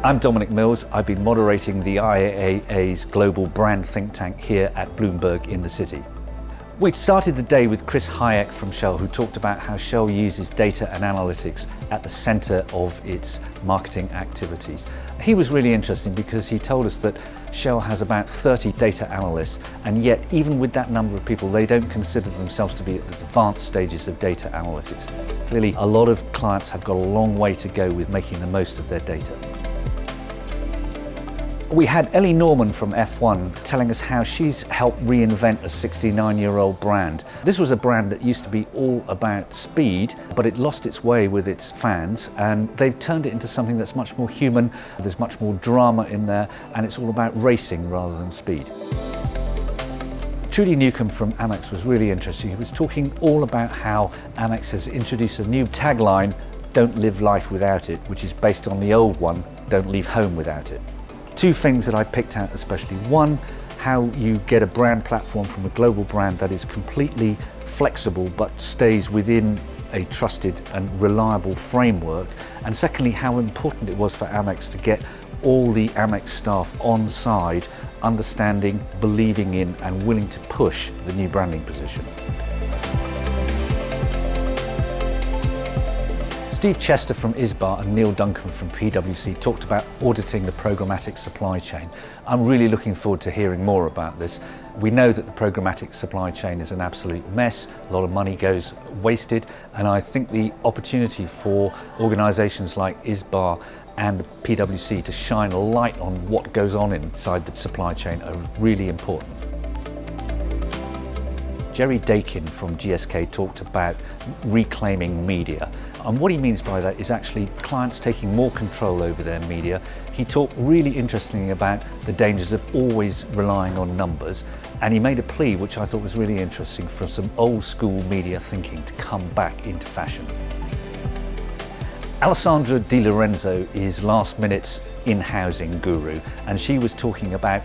I'm Dominic Mills. I've been moderating the IAA's global brand think tank here at Bloomberg in the city. We started the day with Chris Hayek from Shell, who talked about how Shell uses data and analytics at the center of its marketing activities. He was really interesting because he told us that Shell has about 30 data analysts, and yet even with that number of people, they don't consider themselves to be at the advanced stages of data analytics. Clearly, a lot of clients have got a long way to go with making the most of their data. We had Ellie Norman from F1 telling us how she's helped reinvent a 69-year-old brand. This was a brand that used to be all about speed, but it lost its way with its fans, and they've turned it into something that's much more human. There's much more drama in there, and it's all about racing rather than speed. Trudy Newcomb from Amex was really interesting. He was talking all about how Amex has introduced a new tagline, "Don't live life without it," which is based on the old one, "Don't leave home without it." Two things that I picked out especially. One, how you get a brand platform from a global brand that is completely flexible but stays within a trusted and reliable framework. And secondly, how important it was for Amex to get all the Amex staff on side, understanding, believing in and willing to push the new branding position. Steve Chester from ISBA and Neil Duncan from PwC talked about auditing the programmatic supply chain. I'm really looking forward to hearing more about this. We know that the programmatic supply chain is an absolute mess, a lot of money goes wasted, and I think the opportunity for organisations like ISBA and the PwC to shine a light on what goes on inside the supply chain are really important. Jerry Dakin from GSK talked about reclaiming media. And what he means by that is actually clients taking more control over their media. He talked really interestingly about the dangers of always relying on numbers. And he made a plea, which I thought was really interesting, for some old school media thinking to come back into fashion. Alessandra Di Lorenzo is last minute's in-housing guru, and she was talking about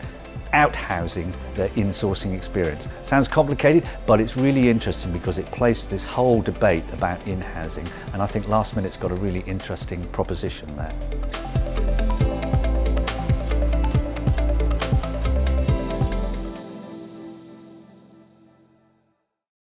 out-housing their in-sourcing experience. Sounds complicated, but it's really interesting because it plays to this whole debate about in-housing, and I think Last Minute's got a really interesting proposition there.